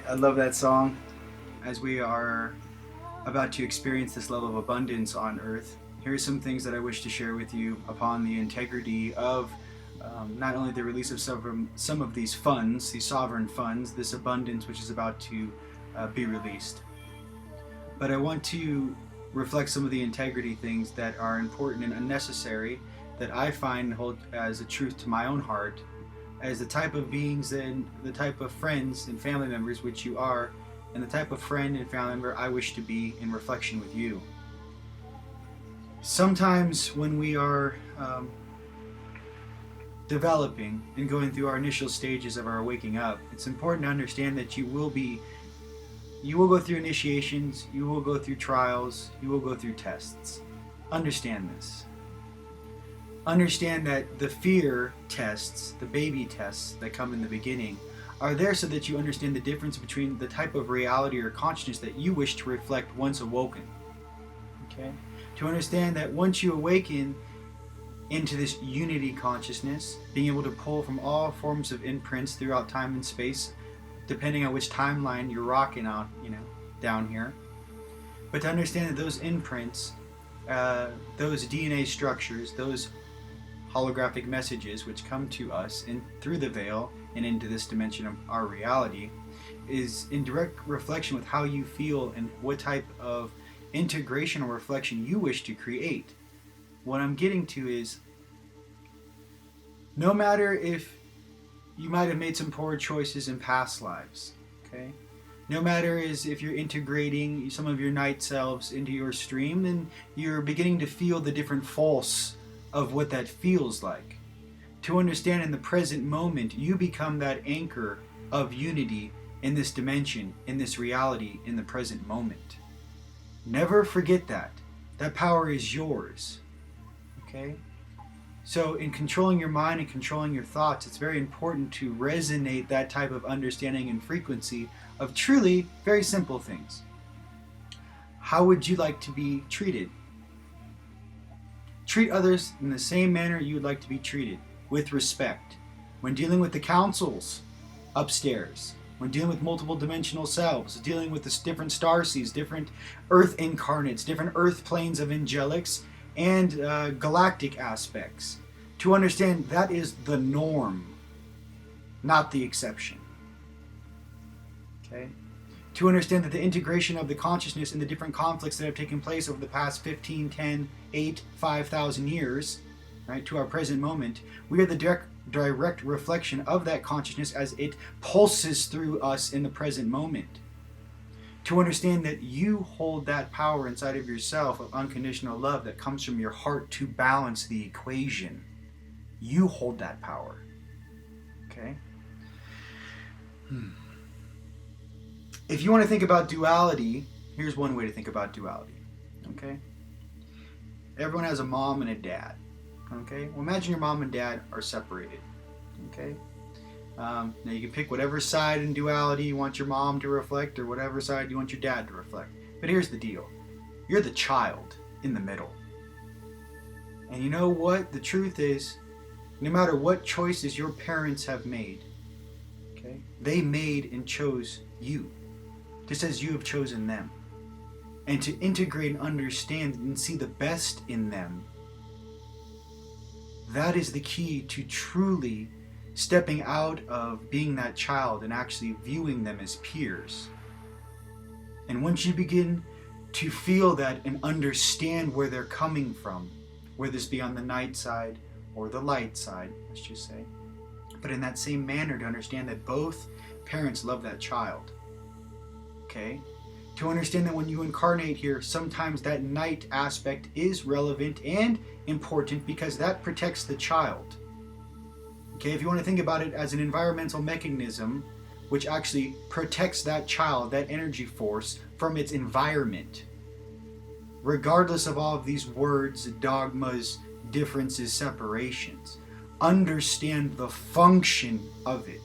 I love that song. As we are about to experience this level of abundance on earth, here are some things that I wish to share with you upon the integrity of not only the release of some of these funds, these sovereign funds, this abundance which is about to be released. But I want to reflect some of the integrity things that are important and unnecessary that I find hold as a truth to my own heart, as the type of beings and the type of friends and family members which you are, and the type of friend and family member I wish to be in reflection with you. Sometimes when we are developing and going through our initial stages of our waking up, it's important to understand that you will go through initiations, you will go through trials, you will go through tests. Understand this. Understand that the fear tests, the baby tests that come in the beginning, are there so that you understand the difference between the type of reality or consciousness that you wish to reflect once awoken. Okay? To understand that once you awaken into this unity consciousness, being able to pull from all forms of imprints throughout time and space, depending on which timeline you're rocking on, down here. But to understand that those imprints, those DNA structures, those holographic messages which come to us in through the veil and into this dimension of our reality, is in direct reflection with how you feel and what type of integration or reflection you wish to create. What I'm getting to is, no matter if you might have made some poor choices in past lives, okay? No matter if you're integrating some of your night selves into your stream, then you're beginning to feel the different false of what that feels like. To understand in the present moment, you become that anchor of unity in this dimension, in this reality, in the present moment. Never forget that. That power is yours. Okay? So in controlling your mind and controlling your thoughts, it's very important to resonate that type of understanding and frequency of truly very simple things. How would you like to be treated? Treat others in the same manner you would like to be treated, with respect. When dealing with the councils upstairs, when dealing with multiple dimensional selves, dealing with the different starseeds, different earth incarnates, different earth planes of angelics, and galactic aspects. To understand that is the norm, not the exception. Okay? To understand that the integration of the consciousness in the different conflicts that have taken place over the past 15, 10, 8, 5,000 years, right, to our present moment, we are the direct reflection of that consciousness as it pulses through us in the present moment. To understand that you hold that power inside of yourself of unconditional love that comes from your heart to balance the equation. You hold that power. Okay? If you want to think about duality, here's one way to think about duality. Okay? Everyone has a mom and a dad. Okay? Well, imagine your mom and dad are separated. Okay? Now you can pick whatever side in duality you want your mom to reflect or whatever side you want your dad to reflect. But here's the deal. You're the child in the middle. And you know what? The truth is, no matter what choices your parents have made, okay, they made and chose you, just as you have chosen them. And to integrate and understand and see the best in them, that is the key to truly stepping out of being that child and actually viewing them as peers. And once you begin to feel that and understand where they're coming from, whether this be on the night side or the light side, let's just say, but in that same manner to understand that both parents love that child. Okay? To understand that when you incarnate here, sometimes that night aspect is relevant and important because that protects the child. Okay, if you want to think about it as an environmental mechanism which actually protects that child, that energy force, from its environment. Regardless of all of these words, dogmas, differences, separations. Understand the function of it.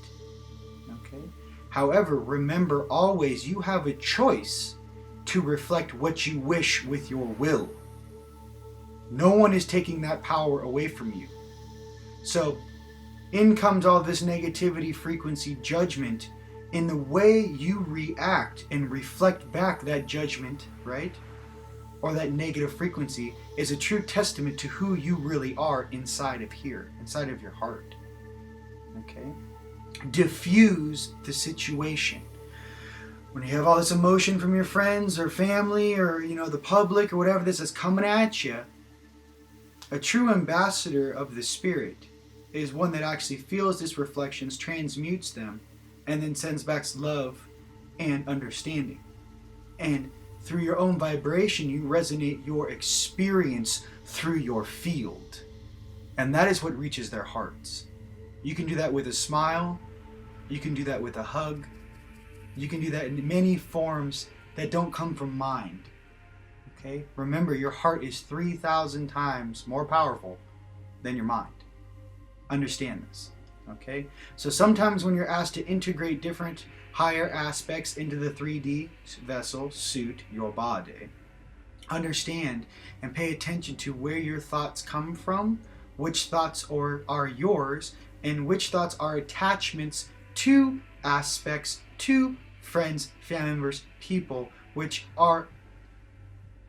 Okay? However, remember always you have a choice to reflect what you wish with your will. No one is taking that power away from you. So, in comes all this negativity, frequency, judgment, in the way you react and reflect back that judgment, right? Or that negative frequency is a true testament to who you really are inside of here, inside of your heart. Okay? Diffuse the situation. When you have all this emotion from your friends or family or, the public or whatever this is coming at you, a true ambassador of the Spirit is one that actually feels these reflections, transmutes them, and then sends back love and understanding. And through your own vibration, you resonate your experience through your field. And that is what reaches their hearts. You can do that with a smile. You can do that with a hug. You can do that in many forms that don't come from mind. Okay? Remember, your heart is 3,000 times more powerful than your mind. Understand this. Okay? So sometimes when you're asked to integrate different higher aspects into the 3D vessel, suit, your body, understand and pay attention to where your thoughts come from, which thoughts are yours, and which thoughts are attachments to aspects, to friends, family members, people, which are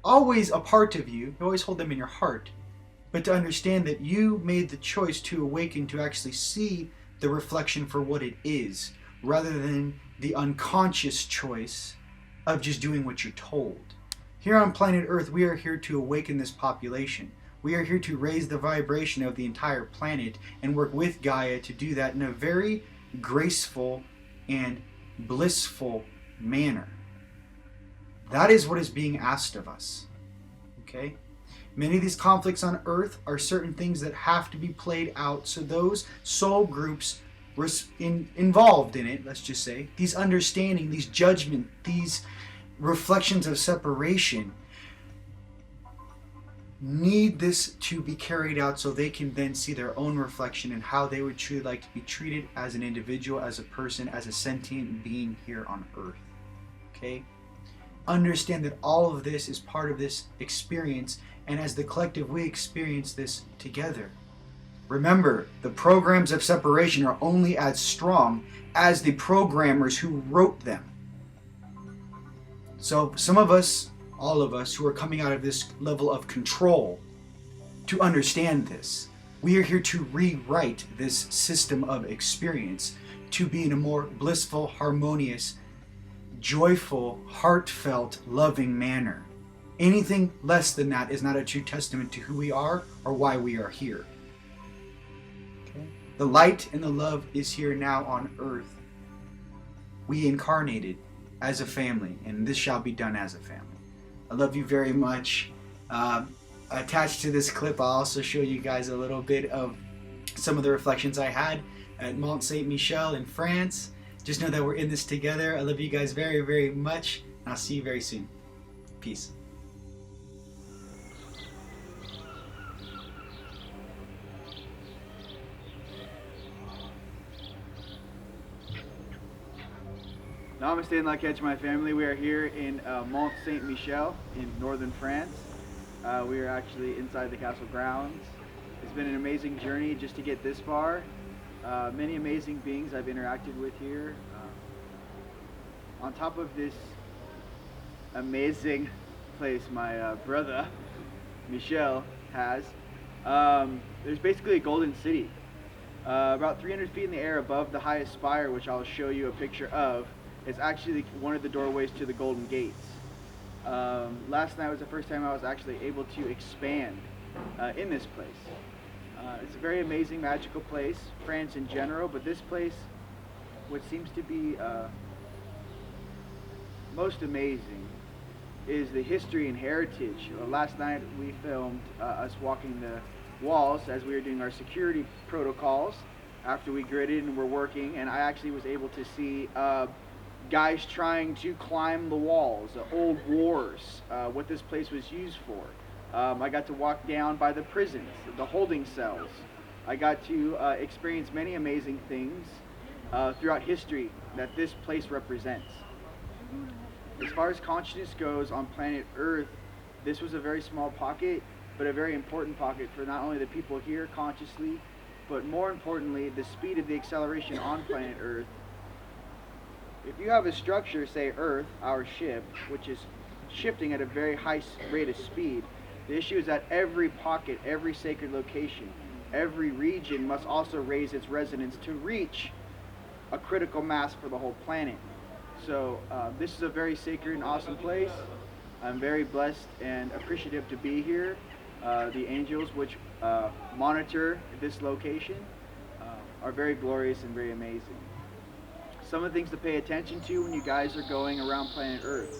always a part of you. You always hold them in your heart. But to understand that you made the choice to awaken to actually see the reflection for what it is, rather than the unconscious choice of just doing what you're told. Here on planet Earth, we are here to awaken this population. We are here to raise the vibration of the entire planet and work with Gaia to do that in a very graceful and blissful manner. That is what is being asked of us. Okay? Many of these conflicts on Earth are certain things that have to be played out, so those soul groups involved in it, let's just say, these understanding, these judgment, these reflections of separation, need this to be carried out so they can then see their own reflection and how they would truly like to be treated as an individual, as a person, as a sentient being here on Earth. Okay? Understand that all of this is part of this experience, and as the collective we experience this together. Remember, the programs of separation are only as strong as the programmers who wrote them. So some of us, all of us, who are coming out of this level of control to understand this, we are here to rewrite this system of experience to be in a more blissful, harmonious, joyful, heartfelt, loving manner. Anything less than that is not a true testament to who we are or why we are here. Okay? The light and the love is here now on Earth. We incarnated as a family, and this shall be done as a family. I love you very much. Attached to this clip, I'll also show you guys a little bit of some of the reflections I had at Mont Saint-Michel in France. Just know that we're in this together. I love you guys very, very much, and I'll see you very soon. Peace. Namaste and Lak'ech, my family. We are here in Mont Saint-Michel in northern France. We are actually inside the castle grounds. It's been an amazing journey just to get this far. Many amazing beings I've interacted with here. On top of this amazing place my brother Michel has, there's basically a golden city. About 300 feet in the air above the highest spire, which I'll show you a picture of. It's actually one of the doorways to the Golden Gates. Last night was the first time I was actually able to expand in this place. It's a very amazing, magical place, France in general, but this place, what seems to be most amazing is the history and heritage. Last night we filmed us walking the walls as we were doing our security protocols after we gridded and were working, and I actually was able to see guys trying to climb the walls, old wars, what this place was used for. I got to walk down by the prisons, the holding cells. I got to experience many amazing things throughout history that this place represents. As far as consciousness goes on planet Earth, this was a very small pocket, but a very important pocket for not only the people here consciously, but more importantly, the speed of the acceleration on planet Earth If you have a structure, say Earth, our ship, which is shifting at a very high rate of speed, the issue is that every pocket, every sacred location, every region must also raise its resonance to reach a critical mass for the whole planet. So this is a very sacred and awesome place. I'm very blessed and appreciative to be here. The angels which monitor this location are very glorious and very amazing. Some of the things to pay attention to when you guys are going around planet Earth.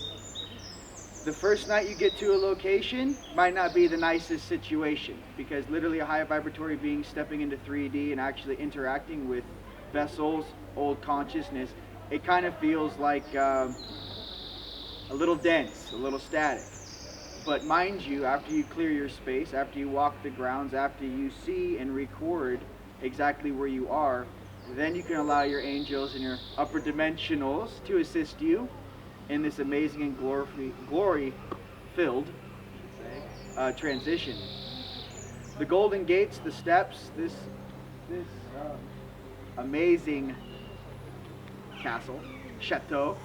The first night you get to a location might not be the nicest situation, because literally a high vibratory being stepping into 3D and actually interacting with vessels, old consciousness, it kind of feels like a little dense, a little static. But mind you, after you clear your space, after you walk the grounds, after you see and record exactly where you are, then you can allow your angels and your upper dimensionals to assist you in this amazing and glory-filled transition. The golden gates, the steps, this amazing castle, chateau.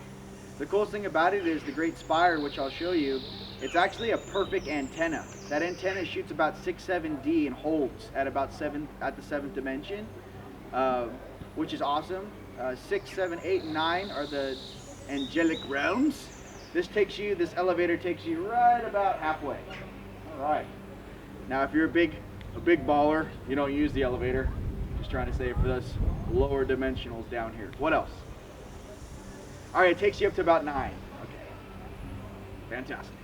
The coolest thing about it is the great spire, which I'll show you. It's actually a perfect antenna. That antenna shoots about 6-7D and holds at about the 7th dimension, which is awesome. 6, 7, 8, and 9 are the angelic realms. This elevator takes you right about halfway. All right. Now, if you're a big baller, you don't use the elevator. Just trying to say for us lower dimensionals down here. What else? All right, it takes you up to about 9. Okay. Fantastic.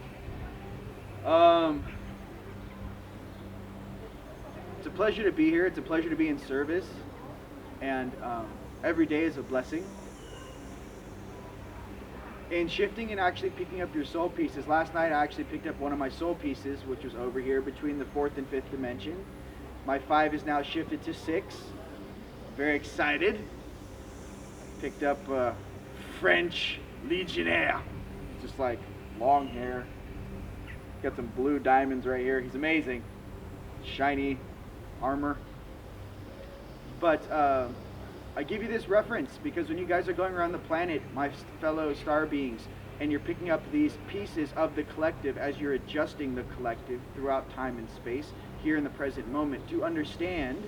It's a pleasure to be here. It's a pleasure to be in service. And every day is a blessing. In shifting and actually picking up your soul pieces, last night I actually picked up one of my soul pieces, which was over here between the 4th and 5th dimension. My 5 is now shifted to 6. Very excited. Picked up a French Legionnaire. Just like long hair. Got some blue diamonds right here. He's amazing. Shiny armor. But I give you this reference because when you guys are going around the planet, my fellow star beings, and you're picking up these pieces of the collective as you're adjusting the collective throughout time and space, here in the present moment, to understand,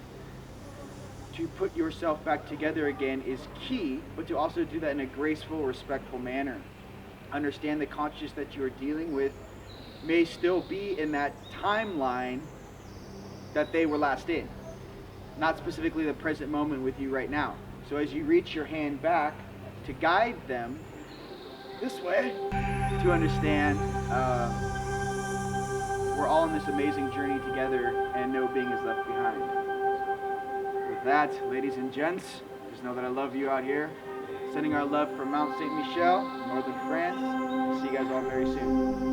to put yourself back together again is key, but to also do that in a graceful, respectful manner. Understand the consciousness that you are dealing with may still be in that timeline that they were last in. Not specifically the present moment with you right now. So as you reach your hand back to guide them this way, to understand we're all on this amazing journey together and no being is left behind. With that, ladies and gents, just know that I love you out here. Sending our love from Mount Saint Michel, northern France. See you guys all very soon.